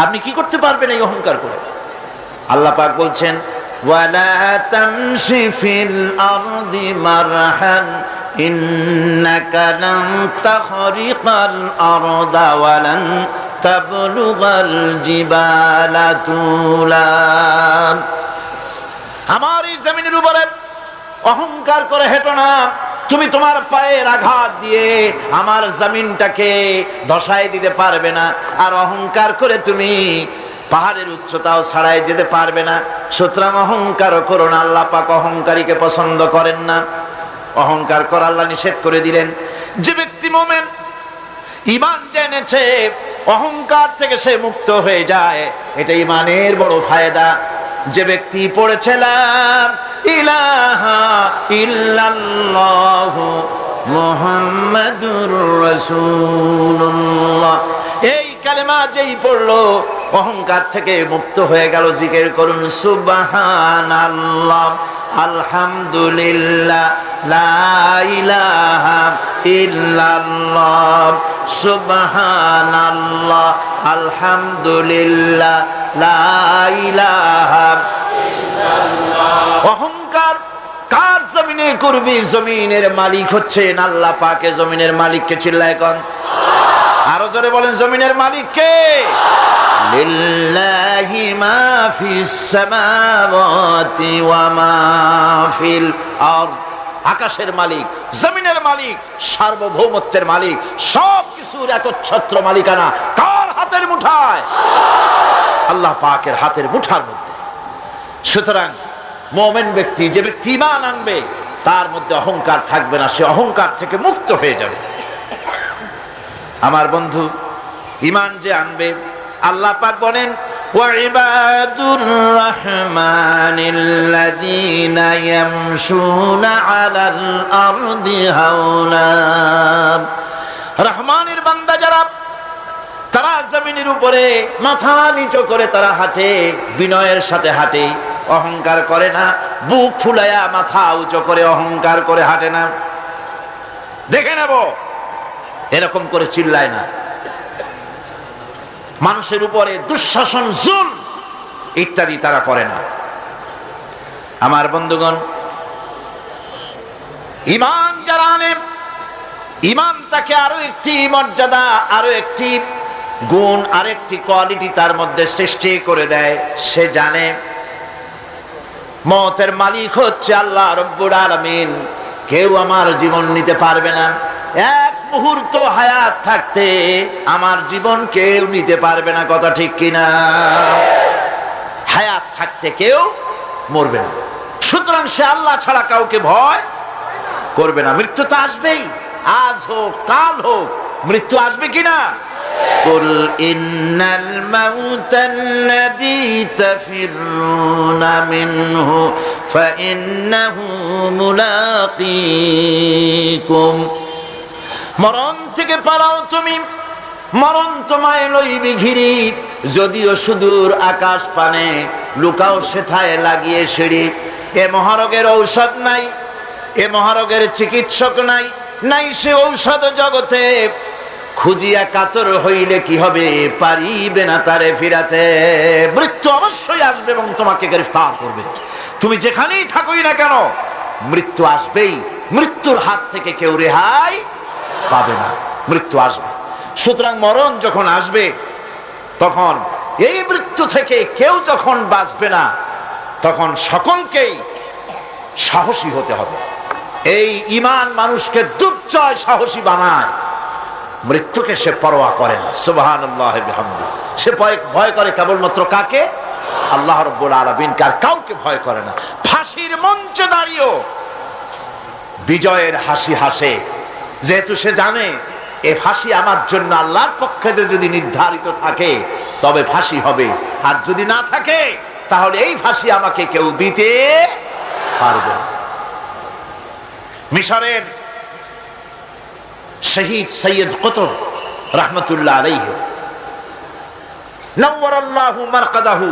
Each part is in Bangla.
আপনি কি করতে পারবেন এই অহংকার করে? আল্লাহ পাক বলছেন ওয়ালা তামশি ফিল আরদি মারহান ইন্নাকা লান তাখরিকাল আরদা ওয়া লান তাবলুগাল জিবালা তুলা। আমার এই জমিনের উপরে অহংকার করে হেঁটো না। তুমি তোমার পায়ের আঘাত দিয়ে আমার জমিনটাকে ধসায় দিতে পারবে না, আর অহংকার করে তুমি পাহাড়ের উচ্চতাও ছাড়াই যেতে পারবে না। সুতরাং অহংকারও করো না। আল্লাহ পাক অহংকারীকে পছন্দ করেন না। অহংকার করা আল্লাহ নিষেধ করে দিলেন। যে ব্যক্তি মুমিন, ঈমান জেনেছে, অহংকার থেকে সে মুক্ত হয়ে যায়, এটা ঈমানের বড় ফায়দা। যে ব্যক্তি পড়েছে লা ইলাহা ইল্লাল্লাহু মুহাম্মাদুর রাসূলুল্লাহ, এই কালেমা যেই পড়লো অহংকার থেকে মুক্ত হয়ে গেল। জিকির করুন সুবহানাল্লাহ, আলহামদুলিল্লাহ, লা ইলাহা ইল্লাল্লাহ, সুবহানাল্লাহ, আলহামদুলিল্লাহ, লা ইলাহা ইল্লাল্লাহ। অহংকার কার জমিনে করবি? জমিনের মালিক হচ্ছেন আল্লাহ পাকে। জমিনের মালিককে চিল্লায় কোন? আরো জোরে বলেন, জমিনের মালিক কে? লিল্লাহি মা ফিস সামাওয়াতি ওয়া মা ফিল আরদ। আকাশের মালিক, জমিনের মালিক, সার্বভৌমত্বের মালিক, সবকিছুর একচ্ছত্র মালিকানা কার হাতের মুঠায়? আল্লাহ পাকের হাতের মুঠার মধ্যে। সুতরাং মুমিন ব্যক্তি, যে ব্যক্তি ঈমান আনবে, তার মধ্যে অহংকার থাকবে না, সে অহংকার থেকে মুক্ত হয়ে যাবে। আমার বন্ধু, ঈমান যে আনবে, আল্লাহ পাক বলেন ওয়াইবাদুর রহমানিল্লাযীনা ইয়ামশুনা আলাল আরদি হাওনা। রহমানের বান্দা যারা, তারা জমিনের উপরে মাথা নিচু করে তারা হাঁটে, বিনয়ের সাথে হাঁটে, অহংকার করে না। বুক ফুলায়া মাথা উঁচু করে অহংকার করে হাঁটে না। দেখে নেব, এরকম করে চিল্লায় না। মানুষের উপরে দুঃশাসন, জুলম ইত্যাদি তারা করে না। আমার বন্ধুগণ, ঈমান যারা আনে, ঈমান তাকে আরো একটি মর্যাদা, আরো একটি গুণ, আরেকটি কোয়ালিটি তার মধ্যে সৃষ্টি করে দেয়। সে জানে মওতের মালিক হচ্ছে আল্লাহ রব্বুল আলামিন। কেউ আমার জীবন নিতে পারবে না। এক মুহূর্ত হায়াত থাকতে আমার জীবন কেউ নিতে পারবে না। কথা ঠিক কিনা? হায়াত থাকতে কেউ মরবে না। সুতরাং সে আল্লাহ ছাড়া কাউকে ভয় করবে না। মৃত্যু তো আসবেই, আজ হোক কাল হোক, মৃত্যু আসবে কিনা? কুল ইন্নাল মাউতাল্লাযী তাফিরুনা মিনহু ফাইন্নাহু মুলাকীকুম। মরণ থেকে পালাও তুমি, মরণ তোমায় লইবে ঘিরি। যদিও সুদূর আকাশ পানে, লুকাও সেথায় লাগিয়ে সিঁড়ি। এ মহারোগের ঔষধ নাই, এ মহারোগের চিকিৎসক নাই, নাই সে ঔষধ জগতে। খুঁজিয়া কাতর হইলে কি হবে, পারিবে না তারে ফিরাতে। মৃত্যু অবশ্যই আসবে এবং তোমাকে গ্রেফতার করবে। তুমি যেখানেই থাকোই না কেন, মৃত্যু আসবেই। মৃত্যুর হাত থেকে কেউ রেহাই পাবে না, মৃত্যু আসবে। সুতরাং মরণ যখন আসবে, তখন এই মৃত্যু থেকে কেউ যখন বাঁচবে না, তখন সকলকেই সাহসী হতে হবে। এই ঈমান মানুষকে দুর্জয় সাহসী বানায়। মৃত্যুকে সে পরোয়া করে না। সুবহানাল্লাহ বিহামদি। সে ভয় করে কেবলমাত্র কাকে? আল্লাহ রাব্বুল আলামিন। কাউকে ভয় করে না। ফাঁসির মঞ্চে দাঁড়িয়েও বিজয়ের হাসি হাসে, যেহেতু সে জানে এ ফাঁসি আমার জন্য আল্লাহর পক্ষে যদি নির্ধারিত থাকে তবে ফাঁসি হবে, আর যদি না থাকে তাহলে এই ফাঁসি আমাকে কেউ দিতে পারবে না। মিশরের শহীদ সৈয়দ কুতুব রাহমাতুল্লাহ আলাইহি, নওয়ারাল্লাহু মারকাদাহু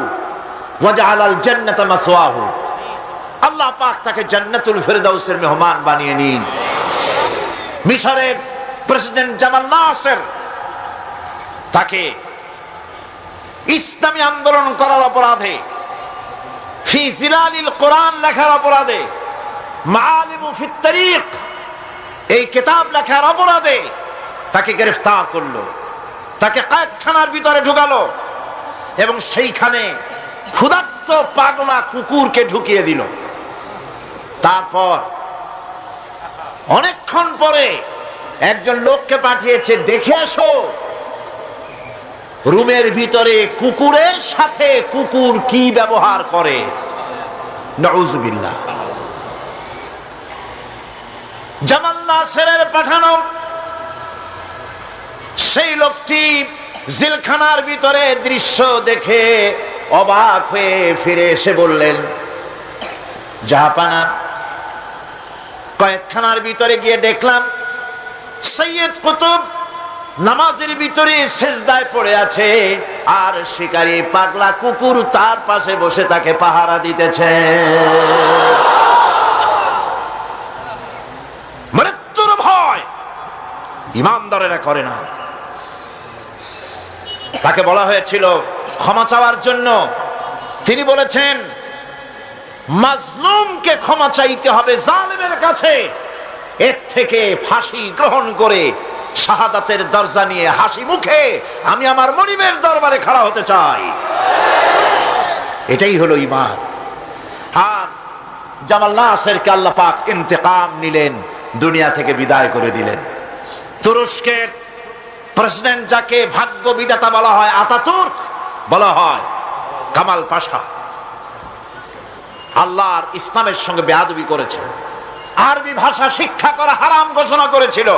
ওয়া জাআলাল জান্নাতা মাসওয়াহু। আল্লাহ পাক তাকে জান্নাতুল ফিরদাউসের মেহমান বানিয়ে নিন। মিশরের প্রেসিডেন্ট জামাল নাসের তাকে ইসলামী আন্দোলন করার অপরাধে, ফি জিলালিল কোরআন লেখার অপরাধে, মাআলিমু ফিত তারিক এই কিতাব লেখার অপরাধে তাকে গ্রেফতার করলো, তাকে কয়েদখানার ভিতরে ঢুকালো এবং সেইখানে ক্ষুধার্ত পাগলা কুকুরকে ঢুকিয়ে দিল। তারপর অনেকক্ষণ পরে একজন লোককে পাঠিয়েছে, দেখে আসো রুমের ভিতরে কুকুরের সাথে কুকুর কি ব্যবহার করে। নাউজুবিল্লাহ। জামাল নাসেরের পাঠানো সেই লোকটি জেলখানার ভিতরে দৃশ্য দেখে অবাক হয়ে ফিরে এসে বললেন, জাহাপানা, কয়েদখানার ভিতরে গিয়ে দেখলাম সৈয়দ কুতুব নামাজের ভিতরে সেজদায় পড়ে আছে, আর শিকারী পাগলা কুকুর তার পাশে বসে তাকে পাহারা দিতেছে। মৃত্যুর ভয় ঈমানদারেরা করে না। তাকে বলা হয়েছিল ক্ষমা চাওয়ার জন্য, তিনি বলেছেন মাজলুমকে ক্ষমা চাইতে হবে জালেমের কাছে, এর থেকে ফাঁসি গ্রহণ করে শাহাদাতের দরজা নিয়ে হাসি মুখে আমি আমার মনিবের দরবারে খাড়া হতে চাই। এটাই হলো ঈমান। আর জামাল নাসেরকে আল্লাহ পাক ইন্তেকাম নিলেন, দুনিয়া থেকে বিদায় করে দিলেন। তুরস্কের প্রেসিডেন্ট যাকে ভাগ্য বিধাতা বলা হয়, আতাতুর্ক বলা হয়, কামাল পাশা আল্লাহর ইসলামের সঙ্গে বেয়াদবি করেছে, আরবি ভাষা শিক্ষা করা হারাম ঘোষণা করেছিল,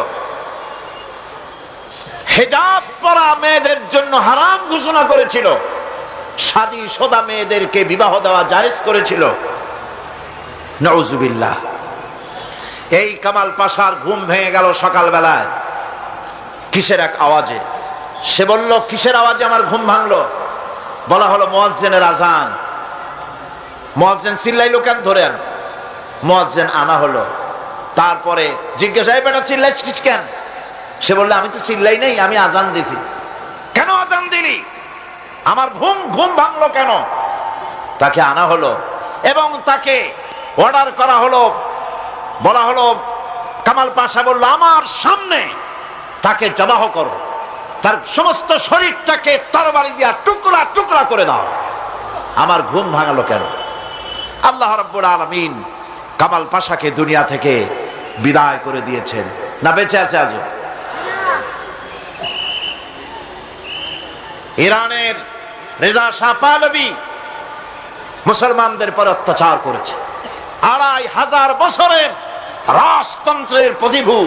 হিজাব পরা মেয়েদের জন্য হারাম ঘোষণা করেছিল, শাদী শোদা মেয়েদেরকে বিবাহ দেওয়া জায়েজ করেছিল। নাউজুবিল্লাহ। এই কামাল পাশার ঘুম ভেঙে গেল সকালবেলায় কিসের এক আওয়াজে। সে বলল, কিসের আওয়াজে আমার ঘুম ভাঙলো? বলা হলো মুয়াজ্জিনের আজান। মুয়াজ্জিন চিল্লাইলো, কেন ধরে আন? মুয়াজ্জিন আনা হলো। তারপরে জিজ্ঞাসা, এই বেটা চিল্লাইছিস কেন? সে বলল, আমি তো চিল্লাই নাই, আমি আজান দিছি। কেন আজান দিলি? আমার ঘুম ভাঙলো কেন? তাকে আনা হলো এবং তাকে অর্ডার করা হলো, বলা হলো, কামাল পাশা বলল, আমার সামনে তাকে জবাহ করো, তার সমস্ত শরীরটাকে তরবারি দিয়া টুকরা টুকরা করে দাও। আমার ঘুম ভাঙালো কেন? আল্লাহ রাব্বুল আলামিন কামাল পাশাকে দুনিয়া থেকে বিদায় করে দিয়েছেন। না বেঁচে আছে আজও? ইরানের রেজা শাহ পাহলভী মুসলমানদের পর অত্যাচার করেছে। ২৫০০ বছরের রাজতন্ত্রের প্রতিভূ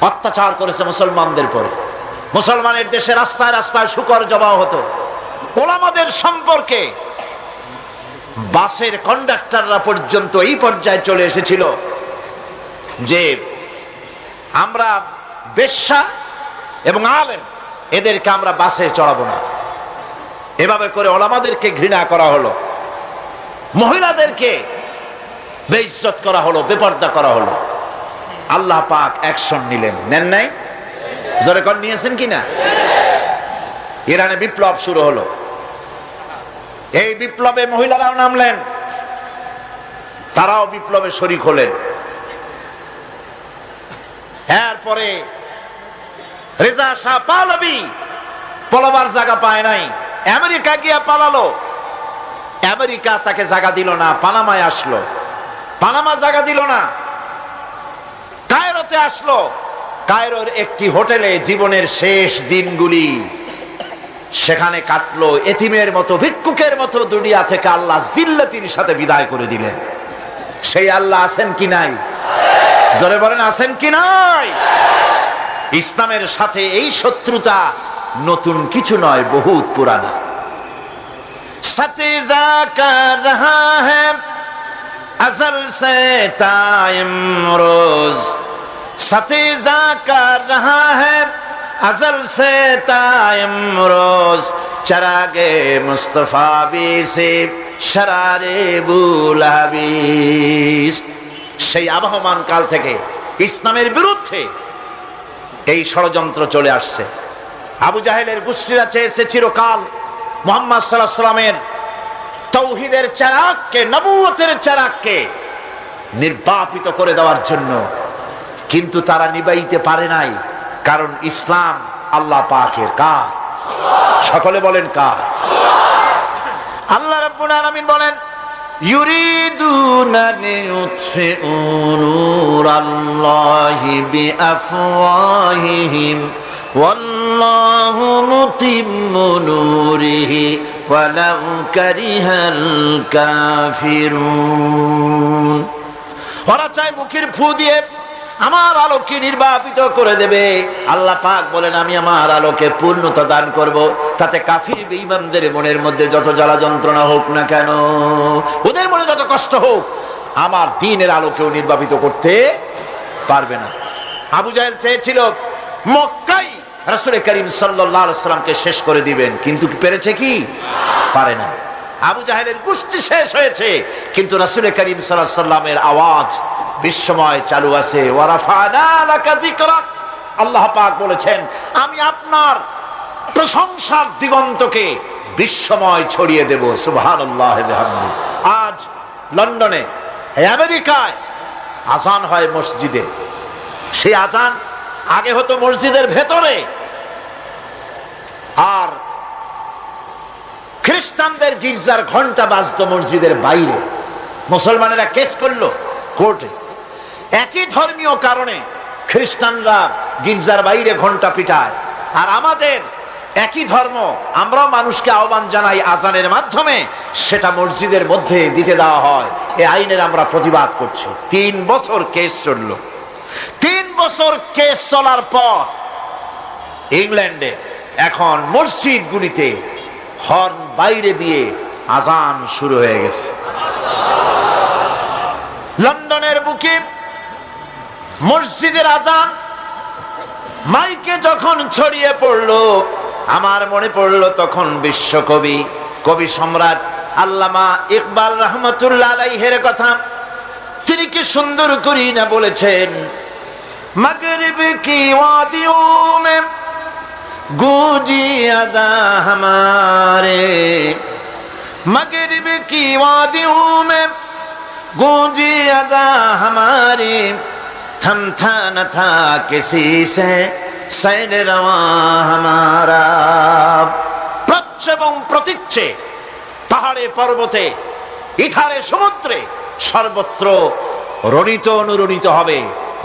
অত্যাচার করেছে মুসলমানদের পরে। মুসলমানের দেশে রাস্তায় রাস্তায় শুকর জবাও হতো। ওলামাদের সম্পর্কে বাসের কন্ডাক্টররা পর্যন্ত এই পর্যায়ে চলে এসেছিল যে আমরা বেশ্যা এবং আলেম, এদেরকে আমরা বাসে চড়াবো না। এভাবে করে ওলামাদেরকে ঘৃণা করা হলো, মহিলাদেরকে বেইজ্জত করা হলো, বেপর্দা করা হলো। আল্লাহ পাক অ্যাকশন নিলেন, নেন নাই? জোরে কোন নিয়েছেন কিনা? ইরানে বিপ্লব শুরু হলো। এই বিপ্লবে মহিলারাও নামলেন, তারাও বিপ্লবে শরীক হলেন। এরপরে রেজা শাহ পাহলভী পলাবার জায়গা পায় নাই, আমেরিকা গিয়া পালালো। আমেরিকা তাকে জায়গা দিল না, পানামায় আসলো, পানামা জায়গা দিল না। কায়রোতে আসলো, কায়রোর একটি হোটেলে জীবনের শেষ দিনগুলি সেখানে কাটলো। এতিমের মতো, ভিক্ষুকের মতো দুনিয়া থেকে আল্লাহ জিল্লাতির সাথে বিদায় করে দিলেন। সেই আল্লাহ আছেন কি নাই? জোরে বলেন, আছেন কি নাই? ইসলামের সাথে এই শত্রুতা নতুন কিছু নয়, বহুত পুরানা। সতিজা কর রহা হ্যায় अज़ल से ता इमरोज, सतीजा कर रहा है अज़ल से ता इमरोज, चरागे मुस्तफा भी से शरारे बुलहबीस। সেই আবহমান কাল থেকে ইসলামের বিরুদ্ধে এই ষড়যন্ত্র চলে আসছে। আবু জাহেলের গোষ্ঠীরা চেয়েছে চিরকাল মুহাম্মদ সাল্লাল্লাহু আলাইহি ওয়াসাল্লামের তাওহীদের চারাককে, নবুয়তের চারাককে নির্বাপিত করে দেওয়ার জন্য, কিন্তু তারা নিবাইতে পারে নাই। কারণ ইসলাম আল্লাহ পাকের কার? সকলে বলেন কার? আল্লাহ রাব্বুল আলামিন বলেন, ইউরিদুনা লিইউতফিউ নূরাল্লাহি বিআফওয়াহিহিম ওয়াল্লাহু মুতিম্মু নূরিহি ওয়ালাউ কারিহাল কাফিরুন। ওরা চায় মুখের ফু দিয়ে আমার আলোকে নির্বাপিত করে দেবে। আল্লাহ পাক বলেন, আমি আমার আলোকে পূর্ণতা দান করব। তাতে কাফির বেঈমানদের মনের মধ্যে যত জ্বালা যন্ত্রণা হোক না কেন, ওদের মনে যত কষ্ট হোক, আমার দ্বীনের আলোকেও নির্বাপিত করতে পারবে না। আবু জাহেল চেয়েছিল মক্কায় রাসূল করিম সাল্লাল্লাহু আলাইহি ওয়াসাল্লামকে শেষ করে দিবেন, কিন্তু পেরেছে কি? পারে না। আবু জাহেলের গোষ্ঠী শেষ হয়েছে, কিন্তু রাসূল করিম সাল্লাল্লাহু আলাইহি ওয়াসাল্লামের আওয়াজ বিশ্বময় চালু আছে। ওয়ারাফানা লাকা যিকরাক, আল্লাহ পাক বলেছেন, আমি আপনার প্রশংসার দিগন্তকে বিশ্বময় ছড়িয়ে দেব। সুবহানাল্লাহ ওয়া বিহামদিহি। আজ লন্ডনে, আমেরিকায় আযান হয় মসজিদে। সেই আযান আগে হতো মসজিদের ভেতরে, আর খ্রিস্টানদের গির্জার ঘন্টা বাজতো মসজিদের বাইরে। মুসলমানেরা কেস করলো কোর্টে, একই ধর্মীয় কারণে খ্রিস্টানরা গির্জার বাইরে ঘন্টা পিটায়, আর আমাদের একই ধর্ম, আমরাও মানুষকে আহ্বান জানাই আজানের মাধ্যমে, সেটা মসজিদের মধ্যে দিতে দেওয়া হয়। এই আইনের আমরা প্রতিবাদ করছি। 3 বছর কেস চলল। 3 বছর কেস চলার পর ইংল্যান্ডে এখন মসজিদগুলিতে হর্ন বাইরে দিয়ে আজান শুরু হয়ে গেছে। লন্ডনের বুকে মসজিদের আজান মাইকে যখন ছড়িয়ে পড়লো, আমার মনে পড়লো তখন বিশ্বকবি, কবি সম্রাট আল্লামা ইকবাল রহমতুল্লাহ আলাইহির কথা। তিনি কি সুন্দর করে না বলেছেন, মাগরিব কি ওয়াদিও মে গूंजी अज़ा हमारे, मगरिब की वादियों में गूंजी अज़ा हमारी, थम था न था किसी से सैल रवा हमारा। প্রচ্ছ এবং প্রতীচ্যে, পাহাড়ে পর্বতে, ইথারে সমুদ্রে, সর্বত্র রণিত অনুরণিত হবে,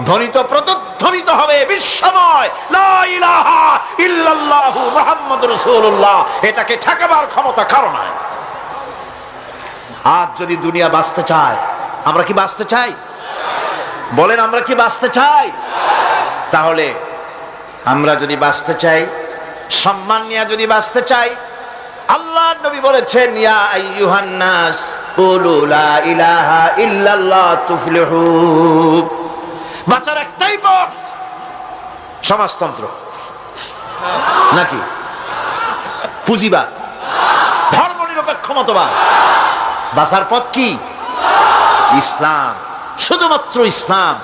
ধ্বনিত প্রতিধ্বনিত হবে বিশ্বময় লা ইলাহা ইল্লাল্লাহু মুহাম্মাদুর রাসূলুল্লাহ। এটাকে ঠেকাবার ক্ষমতা কারো নাই। আজ যদি দুনিয়া বাঁচতে চায়, আমরা কি বাঁচতে চাই? বলেন, আমরা কি বাঁচতে চাই? তাহলে আমরা যদি বাঁচতে চাই, সম্মান নিয়ে যদি বাঁচতে চাই, আল্লাহ নবী বলেছেন, ইয়া আইয়ুহান নাস কুলু লা ইলাহা ইল্লাল্লাহ তুফলিহু। বাঁচার একটাই পথ, সমাজতন্ত্র নাকি পুঁজিবাদ, ধর্ম নিরপেক্ষ মতবাদ? বাঁচার পথ কি? ইসলাম, শুধুমাত্র ইসলাম,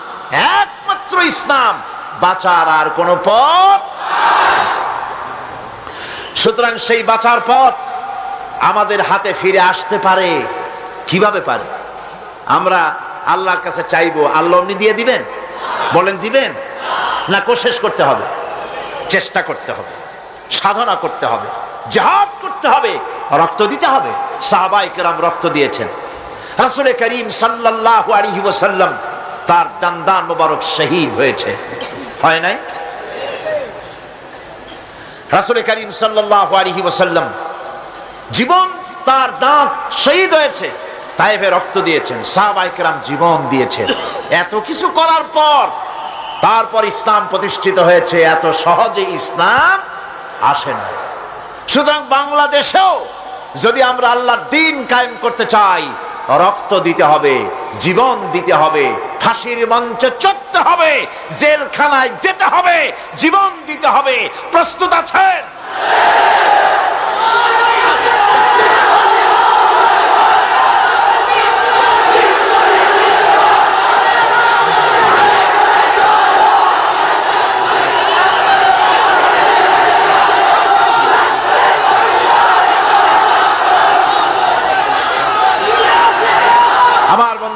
একমাত্র ইসলাম। বাঁচার আর কোন পথ। সুতরাং সেই বাঁচার পথ আমাদের হাতে ফিরে আসতে পারে। কিভাবে পারে? আমরা আল্লাহর কাছে চাইবো, আল্লাহ এমনি দিয়ে দিবেন? বলেন দিবেন? না, কোশিশ করতে হবে, চেষ্টা করতে হবে, সাধনা করতে হবে, জিহাদ করতে হবে, রক্ত দিতে হবে। সাহাবায়ে কেরাম রক্ত দিয়েছেন। রাসূল করিম সাল্লাল্লাহু আলাইহি ওয়াসাল্লাম তার দান মোবারক শহীদ হয়েছে, হয় নাই? রাসূল করিম সাল্লাল্লাহু আলাইহি ওয়াসাল্লাম জীবন, তার দাঁত শহীদ হয়েছে, তায়েফে রক্ত দিয়েছেন, সাহাবায়ে কেরাম জীবন দিয়েছেন। এত কিছু করার পর তারপর ইসলাম প্রতিষ্ঠিত হয়েছে। এত সহজে ইসলাম আসে না। সুতরাং বাংলাদেশেও যদি আমরা আল্লাহর দ্বীন কায়েম করতে চাই, রক্ত দিতে হবে, জীবন দিতে হবে, ফাঁসির মঞ্চে চড়তে হবে, জেলখানায় যেতে হবে, জীবন দিতে হবে। প্রস্তুত আছেন?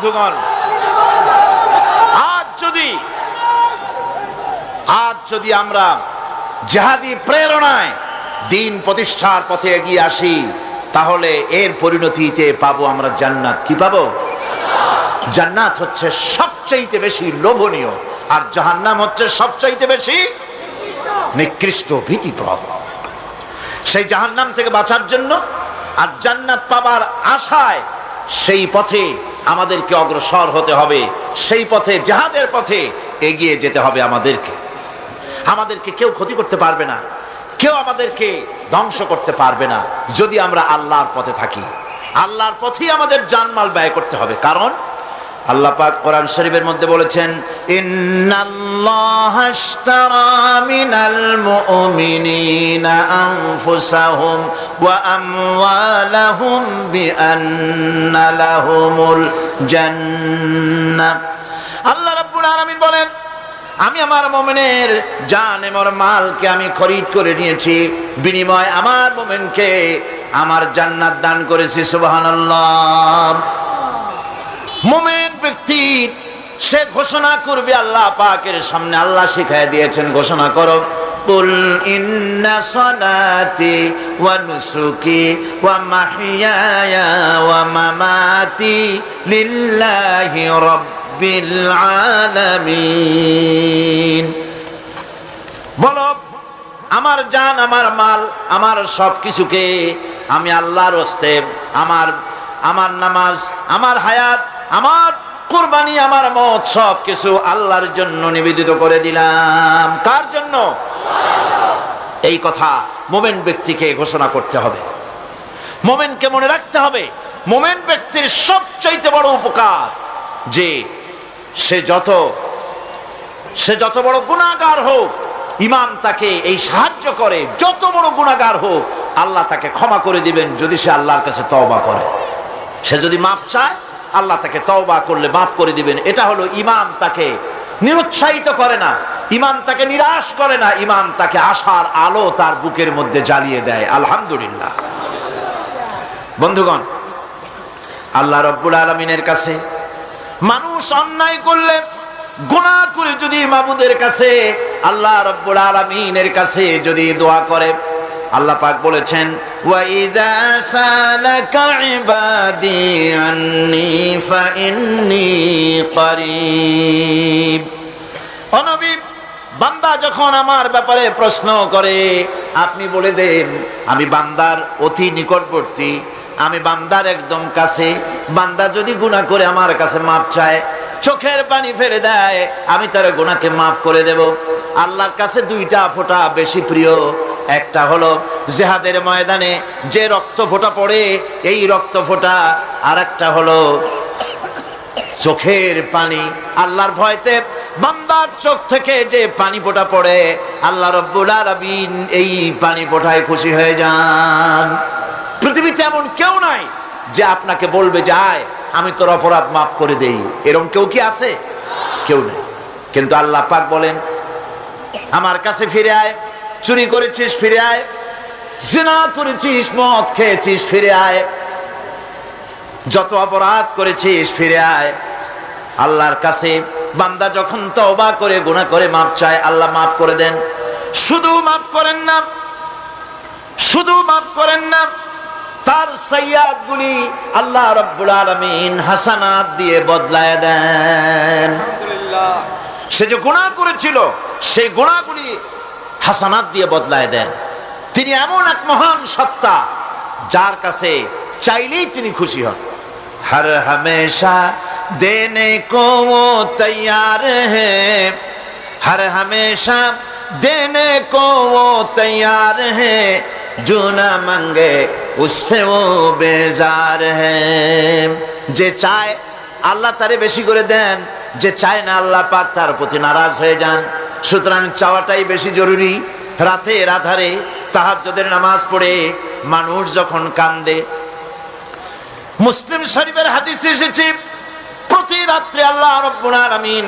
বন্ধুগণ, আজ যদি আমরা জিহাদি প্রেরণায় দিন প্রতিষ্ঠার পথে এগিয়ে আসি, তাহলে এর পরিণতিতে পাবো আমরা জান্নাত। কি পাবো? জান্নাত হচ্ছে সবচাইতে বেশি লোভনীয়, আর জাহান্নাম হচ্ছে সবচাইতে বেশি নিকৃষ্ট, ভীতিপ্রদ। সেই জাহান্নাম থেকে বাঁচার জন্য আর জান্নাত পাবার আশায় সেই পথে আমাদেরকে অগ্রসর হতে হবে, সেই পথে জিহাদের পথে এগিয়ে যেতে হবে। আমাদেরকে কেউ ক্ষতি করতে পারবে না, কেউ আমাদেরকে ধ্বংস করতে পারবে না যদি আমরা আল্লাহর পথে থাকি। আল্লাহর পথেই আমাদের জানমাল ব্যয় করতে হবে। কারণ আল্লাহ পাক কোরআন শরীফের মধ্যে বলেছেন, ইন্নাল্লাহা আশতারা মিনাল মুমিনিনা আনফুসাহুম ওয়া আমওয়ালাহুম বিআন্না লাহুমুল জান্নাহ। আল্লাহ রাব্বুল আলামিন বলেন, আমি আমার মুমিনের জান এবং মালকে আমি খরিদ করে নিয়েছি, বিনিময়ে আমার মুমিনকে আমার জান্নাত দান করেছি। সুবহানাল্লাহ। মুমিন ব্যক্তি সে ঘোষণা করবে আল্লাহ পাকের সামনে। আল্লাহ শিখায় দিয়েছেন, ঘোষণা করো, কুল ইন্না সালাতি ওয়া নুসুকি ওয়া মাহইয়ায়া ওয়া মামাতি লিল্লাহি রাব্বিল আলামিন। বলো, আমার জান, আমার মাল, আমার সবকিছুকে আমি আল্লাহর হস্তে, আমার নামাজ, আমার হায়াত, আমার কুরবানি, আমার মত, সবকিছু আল্লাহর জন্য নিবেদিত করে দিলাম। কার জন্য? এই কথা মুমিন ব্যক্তিকে ঘোষণা করতে হবে, মুমিনকে মনে রাখতে হবে। মুমিন ব্যক্তির সবচাইতে বড় উপকার যে সে যত বড় গুনাহগার হোক, ইমাম তাকে এই সাহায্য করে, যত বড় গুনাহগার হোক আল্লাহ তাকে ক্ষমা করে দিবেন যদি সে আল্লাহর কাছে তওবা করে। সে যদি মাফ চায়, আল্লাহ তাকে তওবা করলে মাফ করে দিবেন। এটা হলো ইমাম তাকে নিরুৎসাহিত করে না, ইমাম তাকে নিরাশ করে না, ইমাম তাকে আশার আলো তার বুকের মধ্যে জ্বালিয়ে দেয়। আলহামদুলিল্লাহ। বন্ধুগণ, আল্লাহ রাব্বুল আলামিনের কাছে মানুষ অন্যায় করলে, গুনাহ করে যদি মাবুদের কাছে, আল্লাহ রাব্বুল আলামিনের কাছে যদি দোয়া করে, আল্লাহ পাক বলেছেন, ওয়া ইযা সালাকা ইবাদি আন্নী ফাইন্নী করিব। ও নবী, বান্দা যখন আমার ব্যাপারে প্রশ্ন করে, আপনি বলে দেন আমি বান্দার অতি নিকটবর্তী, আমি বান্দার একদম কাছে। বান্দা যদি গুনাহ করে আমার কাছে মাপ চায়, চোখের পানি ফেলে দেয়, আমি তার গুনাহকে মাফ করে দেব। আল্লাহর কাছে দুইটা ফোঁটা বেশি প্রিয়। একটা হলো জিহাদের ময়দানে যে রক্ত ফোঁটা পড়ে, এই রক্ত ফোঁটা, আর একটা হলো চোখের পানি। আল্লাহর ভয়তে বান্দার চোখ থেকে যে পানি ফোঁটা পড়ে, আল্লাহ রাব্বুল আলামিন এই পানি ফোঁটায় খুশি হয়ে যান। পৃথিবীতে এমন কেউ নাই যে আপনাকে বলবে যে আয় আমি তোর অপরাধ মাফ করে দেই। এরকম কেউ কি আছে? কেউ নেই। কিন্তু আল্লাহ পাক বলেন, আমার কাছে ফিরে আয়। চুরি করেছিস, ফিরে আয়। জিনা করেছিস, মদ খেয়েছিস, ফিরে আয়। যত অপরাধ করেছিস, ফিরে আয়। আল্লাহর কাছে বান্দা যখন তওবা করে, গুনাহ করে মাফ চায়, আল্লাহ মাফ করে দেন। শুধু মাফ করেন না, শুধু মাফ করেন না, তার সাইয়্যাত গুলি আল্লাহ রাব্বুল আলামিন হাসানাত দিয়ে বদলায় দেন। আলহামদুলিল্লাহ। সে যে গুনাহ করেছিল, সেই গুনাহগুলি হাসানাত দিয়ে বদলায় দেন। তিনি এমন এক মহান সত্তা যার কাছে চাইলেই তিনি খুশি হন। হর হমেশা দেনে কো वो तैयार है, हर हमेशा देने को वो तैयार है, जो ना मांगे उससे वो बेजार है। যে চায় আল্লাহ তারে বেশি করে দেন, যে চায় না আল্লাহ পাক তার প্রতি নারাজ হয়ে যান। সুতরাং চাওয়াটাই বেশি জরুরি। রাতের আধারে তাহাজ্জুদের নামাজ পড়ে মানুষ যখন কান্দে, মুসলিম শরীফের হাদিসে এসেছে, প্রতি রাত্রে আল্লাহ রাব্বুল আলামিন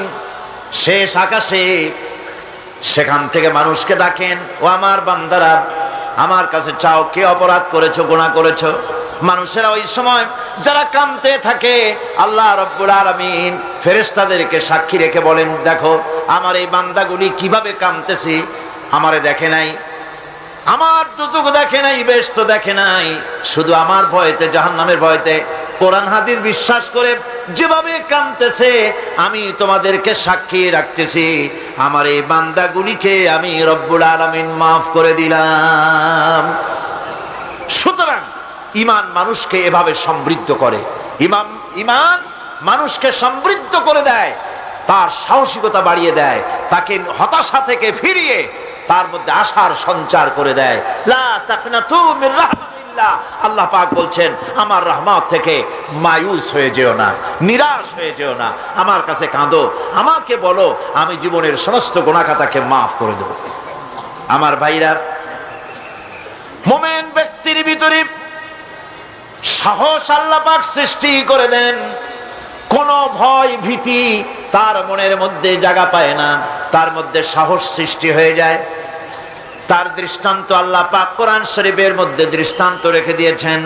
শেষ আকাশে সেখান থেকে মানুষকে ডাকেন, ও আমার বান্দারা আমার কাছে চাও, কে অপরাধ করেছো, গুনাহ করেছো। মানুষেরা ওই সময় যারা কাঁদতে থাকে আল্লাহ রাব্বুল আলামিন ফেরেশতাদেরকে সাক্ষী রেখে বলেন, দেখো আমার এই বান্দাগুলি কিভাবে কাঁদতেছে, আমারে দেখে নাই, আমার দুজক দেখে নাই, বেহেশত দেখে নাই, শুধু আমার ভয়তে, জাহান্নামের ভয়তে কোরআন হাদিস বিশ্বাস করে যেভাবে কাঁদতেছে আমি তোমাদেরকে সাক্ষী রাখতেছি, আমার এই বান্দাগুলিকে আমি রব্বুল আলামিন মাফ করে দিলাম। সুতরাং ঈমান মানুষকে এভাবে সমৃদ্ধ করে, ঈমান মানুষকে সমৃদ্ধ করে দেয়, তার সাহসিকতা বাড়িয়ে দেয়, তাকে হতাশা থেকে ফিরিয়ে তার মধ্যে আশার সঞ্চার করে দেয়। লা তাকনাতু মির রাহমাতিল্লাহ, আল্লাহ পাক বলছেন আমার রহমত থেকে মায়ুস হয়ে যেও না, নিরাশ হয়ে যেও না, আমার কাছে কাঁদো, আমাকে বলো, আমি জীবনের সমস্ত গুনাহ খাতাকে মাফ করে দেব। আমার ভাইরা, মুমিন ব্যক্তির ভিতরে সাহস আল্লাহ পাক সৃষ্টি করে দেন, কোন ভয় ভীতি তার মনের মধ্যে জায়গা পায় না, তার মধ্যে সাহস সৃষ্টি হয়ে যায়। তার দৃষ্টান্ত আল্লাহ পাক কোরআন শরীফের মধ্যে দৃষ্টান্ত রেখে দিয়েছেন।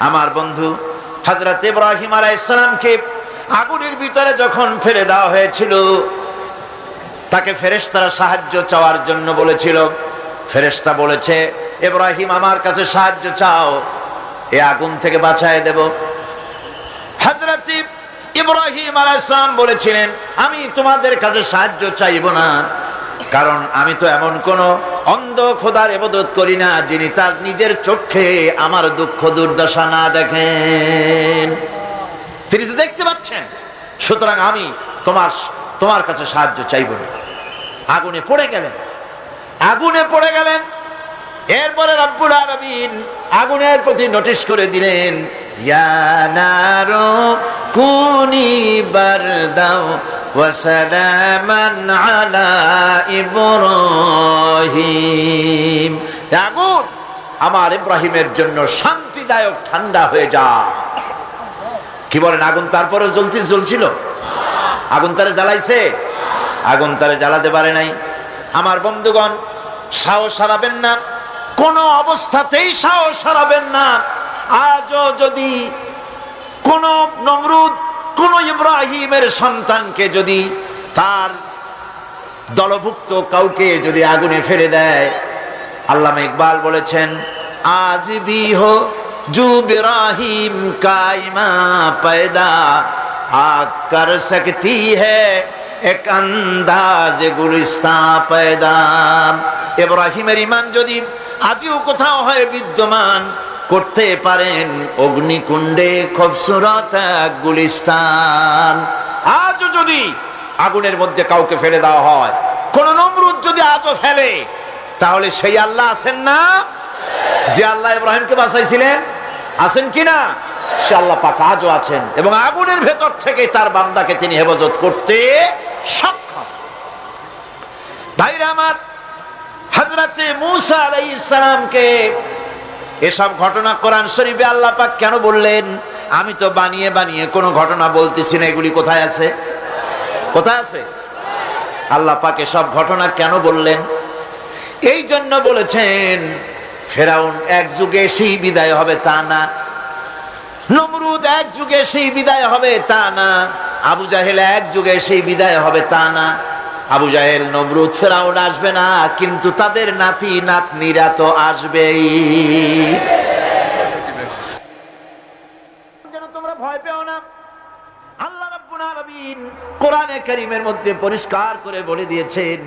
আমার বন্ধু হযরত ইব্রাহিম আলাইহিস সালামকে আগুনের ভিতরে যখন ফেলে দেওয়া হয়েছিল, তাকে ফেরেশতারা সাহায্য চাওয়ার জন্য বলেছিল। ফেরেশতা বলেছে, ইব্রাহিম আমার কাছে সাহায্য চাও, এই আগুন থেকে বাঁচায় দেব। হযরত ইব্রাহিম আলাইহিস সালাম বলেছিলেন, আমি তোমাদের কাছে সাহায্য চাইব না, কারণ আমি তো এমন কোন অন্ধ খোদার ইবাদত করি না যিনি তার নিজের চোখে আমার দুঃখ দুর্দশা না দেখেন। তিনি তো দেখতে পাচ্ছেন, সুতরাং আমি তোমার কাছে সাহায্য চাইব না। আগুনে পড়ে গেলেন, আগুনে পড়ে গেলেন। এরপরে রব্বুল আলামিন আগুনের প্রতি নোটিশ করে দিলেন, ইয়া নারু কুনি বারদাও ওয়া সালামান আলা ইব্রাহিম, আগুন আমার ইব্রাহিমের জন্য শান্তিদায়ক ঠান্ডা হয়ে যা। কি বলেন, আগুন তারপরে জ্বলছিল? আগুন তারে জ্বালাইছে? আগুন তারে জ্বালাতে পারে নাই। আমার বন্ধুগণ, সাহস হারাবেন না, কোন অবস্থাতেই সাহস হারাবেন না। আজও যদি কোন নমরুদ কোন ইব্রাহিমের সন্তানকে যদি তার দলভুক্ত কাউকে যদি আগুনে ফেলে দেয়, আল্লামা ইকবাল বলেছেন, আজ ভি হো জু ইব্রাহিম কাইমা পয়দা আগ কর সকতি হ্যায় এক আন্দাজ গুলিস্তা পয়দা। ইব্রাহিমের ঈমান যদি আজও কোথাও হয় বিদ্যমান, করতে পারেন অগ্নিকুণ্ডে খুবসুরত গুলিস্তান। আজও যদি আগুনের মধ্যে কাউকে ফেলে দেওয়া হয়, কোন নমরুদ যদি আজও ফেলে, তাহলে সেই আল্লাহ আছেন না যে আল্লাহ ইব্রাহিমকে বাঁচাইছিলেন? আছেন কিনা? সে আল্লাহ পাক আজও আছেন, এবং আগুনের ভেতর থেকে তার বান্দাকে তিনি হেফাজত করতে সক্ষম। ভাইরা আমার, হযরতে মূসা আলাইহিস সালামকে এসব ঘটনা কোরআন শরীফে আল্লাহ পাক কেন বললেন? আমি তো বানিয়ে বানিয়ে কোনো ঘটনা বলতেছি না, এগুলি কোথায় আছে? কোথায় আছে? আল্লাহ পাক এসব ঘটনা কেন বললেন? এই জন্য বলেছেন, ফেরাউন এক যুগে এসেই বিদায় হবে তা না, নমরুদ এক যুগে এসেই বিদায় হবে তা না, আবু জাহেল এক যুগে এসেই বিদায় হবে তা না। আবু জাহেল, নমরুদ, ফেরাউন আসবে না, কিন্তু তাদের নাতি নাতনিরা তো আসবেই। যেন তোমরা ভয় পেও না। আল্লাহ রাব্বুল আলামিন কোরআনে কারীমের মধ্যে পরিষ্কার করে বলে দিয়েছেন,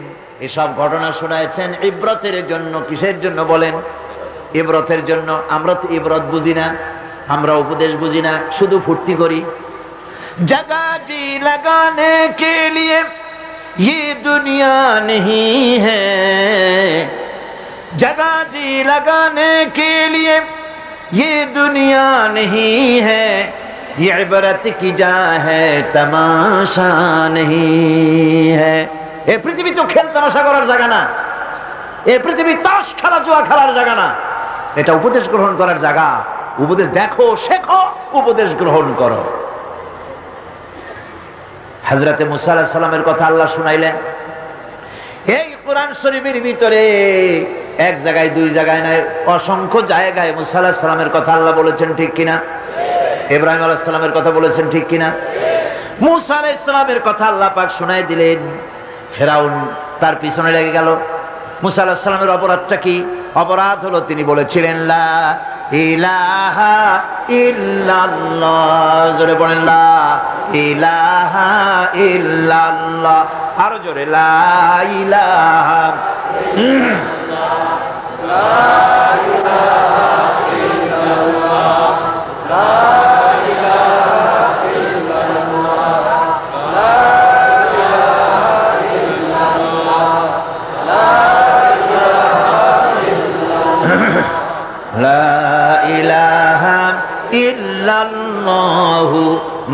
এসব ঘটনা শোনায়েছেন ইবরতের জন্য। কিসের জন্য বলেন? ইবরতের জন্য। আমরা তো ইবরত বুঝি না, আমরা উপদেশ বুঝি না, শুধু ফুর্তি করি। জাগা জি লাগানে কে লিয়ে ये दुनिया नहीं है, जगह जी लगाने के लिए ये दुनिया नहीं है, ये इबरत की जा है तमाशा नहीं है। ए पृथ्वी तो खेल तमाशा करार জায়গা না, এ পৃথিবী তাস খেলা জুয়া খেলার জায়গা না, এটা উপদেশ গ্রহণ করার জায়গা। উপদেশ দেখো, শেখো, উপদেশ গ্রহণ করো। হযরতে মূসা আলাইহিস সালামের কথা আল্লাহ শুনাইলেন। এই কোরআন শরীফের ভিতরে এক জায়গায় দুই জায়গায় নয়, অসংখ্য জায়গায় মূসা আলাইহিস সালামের কথা আল্লাহ বলেছেন, ঠিক কিনা? ইব্রাহিম আলাইহিস সালামের কথা বলেছেন, ঠিক কিনা? মুসা আলাইহিস সালামের কথা আল্লাহ পাক শোনায় দিলেন। ফেরাউন তার পিছনে লেগে গেল। মুসা আলাইহিস সালামের অপরাধটা কি? অপরাধ হলো তিনি বলেছিলেন লা ইলাহা ইল্লাল্লাহ। জোরে বলেন লা ইলাহা ইল্লাল্লাহ। আরো জোরে লা ইলাহা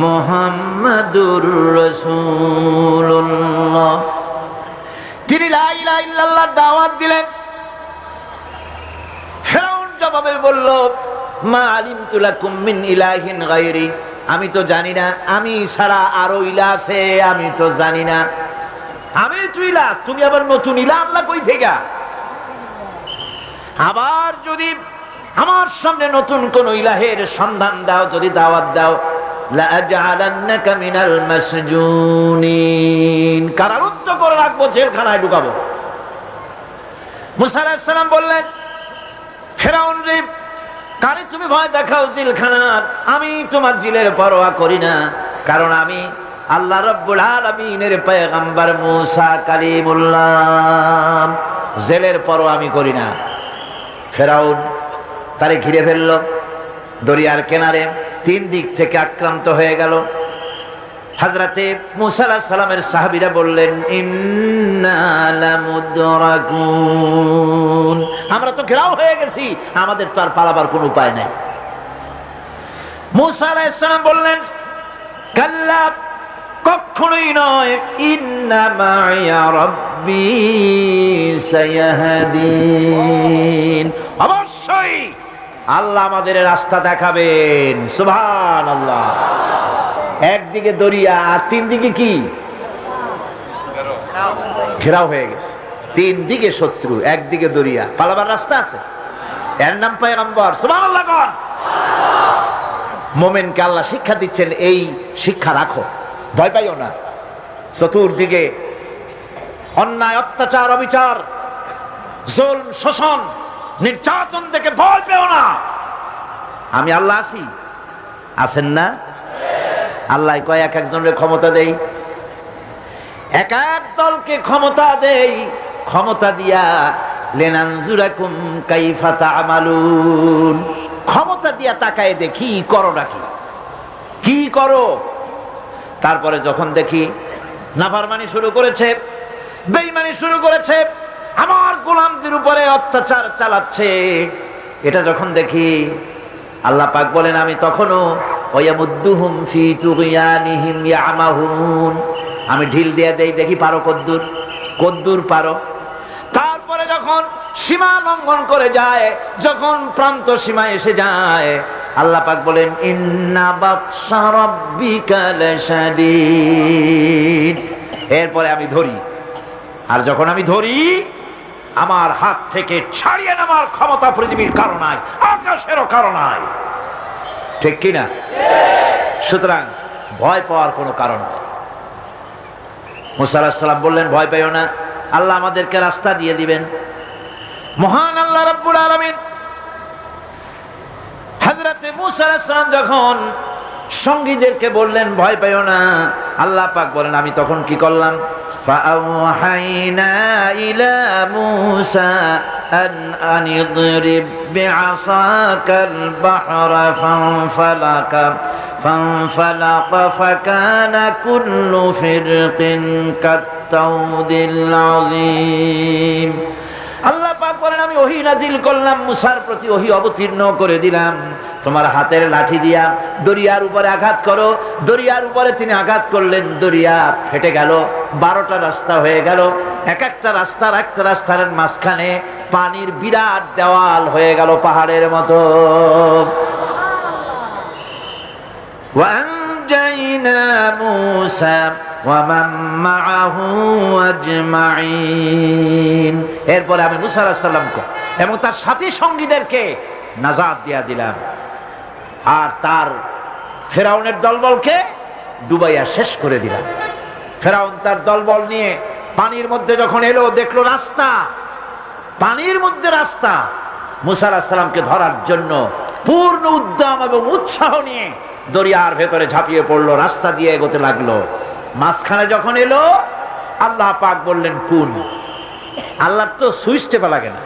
মুহাম্মাদুর রাসূলুল্লাহ। তিনি লা ইলাহা ইল্লাল্লাহর দাওয়াত দিলেন। ফিরআউন জবাবে বলল, মা আলিমতু লাকুম মিন ইলাহিন গায়রি, আমি তো জানি না, আমি ছাড়া আরো ইলাহ আছে, আমি তো জানি না। আমি তো ইলাহ, তুমি আবার নতুন ইলাহ আল্লাহ কই থেকে? আবার যদি আমার সামনে নতুন কোন ইলাহের সন্ধান দাও, যদি দাওয়াত দাও, লাআজআলান্নাকা মিনাল মাসজুনিন, কারারুদ্ধ করে রাখবো, জেলখানায় ঢুকাবো। মুসা আলাইহিস সালাম বললেন, ফিরআউন রে, কারে তুমি ভয় দেখাও জেলখানার? আমি তোমার জিলের পরোয়া করি না, কারণ আমি আল্লাহ রাব্বুল আলামিনের পয়গম্বর মুসা কালিমুল্লাহ, জেলের পরোয়া আমি করি না। ফিরআউন তারে ঘিরে ফেলল। দরিয়ার কিনারে 3 দিক থেকে আক্রান্ত হয়ে গেল। হযরতে মুসা আলাইহিস সালামের সাহাবীরা বললেন, ইন্না লামুদরাকুন, আমরা তো ঘেরাও হয়ে গেছি, আমাদের তো আর পালাবার কোনো উপায় নাই। মুসা আলাইহিস সালাম বললেন, কাল্লা, কখনোই নয়, ইন্না মা'ইয়া রাব্বি সায়াহদিন, অবশ্যই আল্লাহ আমাদের রাস্তা দেখাবেন। সুবহানাল্লাহ। একদিকে দরিয়া আর 3 দিকে কি? ঘেরাও হয়ে গেছে। 3 দিকে শত্রু, একদিকে দরিয়া, পালাবার রাস্তা আছে? এর নাম পয়গম্বর। সুবহানাল্লাহ। মুমিনকে আল্লাহ শিক্ষা দিচ্ছেন, এই শিক্ষা রাখো, ভয় পাইও না। চতুর্দিকে অন্যায়, অত্যাচার, অবিচার, জুলম, শোষণ, নির্যাতন দেখে ভয় পেও না, আমি আল্লাহ আছি। আছেন না? আল্লাহ কয় এক একজনের ক্ষমতা দেই, এক এক দলকে ক্ষমতা দেই, ক্ষমতা দিয়া লিনানজুরাকুম কাইফা তা'মালুন, ক্ষমতা দিয়া তাকায় দেখি করো নাকি, কি করো। তারপরে যখন দেখি নাফরমানি শুরু করেছে, বেঈমানি শুরু করেছে, আমার গোলামদের উপরে অত্যাচার চালাচ্ছে, এটা যখন দেখি, আল্লাহ পাক বলেন, আমি তখনও ওয়ায়ামুদ্দুহুম ফি তুগয়ানিহিম ইয়ামাহুন, আমি ঢিল দিয়ে দেই, দেখি পারো কদ্দুর, কদ্দুর পারো। তারপরে যখন সীমা লঙ্ঘন করে যায়, যখন প্রান্ত সীমা এসে যায়, আল্লাহ পাক বলেন, ইন্না বাতশা রাব্বিকা লাশাদীদ, এরপরে আমি ধরি। আর যখন আমি ধরি, আমার হাত থেকে ছাড়িয়ে নেওয়ার ক্ষমতা পৃথিবীর কারো নাই, আকাশেরও কারো নাই। ঠিক কিনা? সুতরাং ভয় পাওয়ার কোনো কারণ নেই। মুসা আলাইহিস সালাম বললেন, ভয় পাইও না, আল্লাহ আমাদেরকে রাস্তা দিয়ে দিবেন। মহান আল্লাহ রাব্বুল আলামিন হযরতে মুসা আলাইহিস সালাম যখন সঙ্গীদেরকে বললেন, ভয় পাইও না, আল্লাহ পাক বলেন, আমি তখন কি করলাম? فأوحينا إلى موسى أن اضرب بعصاك البحر فانفلق فكان كل فرق كالطود العظيم। আল্লাহ পাক বলেন, আমি ওহী নাজিল করলাম, মুসার প্রতি ওহী অবতীর্ণ করে দিলাম, তোমার হাতের লাঠি দিয়া দরিয়ার উপরে আঘাত করো। দরিয়ার উপরে তিনি আঘাত করলেন, দরিয়া ফেটে গেল, 12টা রাস্তা হয়ে গেল। এক একটা রাস্তার একটা রাস্তার মাঝখানে পানির বিরাট দেওয়াল হয়ে গেল, পাহাড়ের মতো। وأنجينا موسى ومن معه أجمعين। এরপরে আমি মুসা আলাইহিস সালামকে এবং তার সাথী সঙ্গীদেরকে নাজাত দিয়া দিলাম। আর তার ফেরাউনের দলবলকে ডুবাইয়া শেষ করে দিলাম। ফেরাউন তার দলবল নিয়ে পানির মধ্যে যখন এলো, দেখলো রাস্তা, পানির মধ্যে রাস্তা। মুসা আলাইহিস সালামকে ধরার জন্য পূর্ণ উদ্যম এবং উৎসাহ নিয়ে দরিয়ার ভেতরে ঝাঁপিয়ে পড়লো, রাস্তা দিয়ে এগোতে লাগলো। মাঝখানে যখন এলো, আল্লাহ পাক বললেন কুন। আল্লাহর তো সুইচ টেপা লাগে না,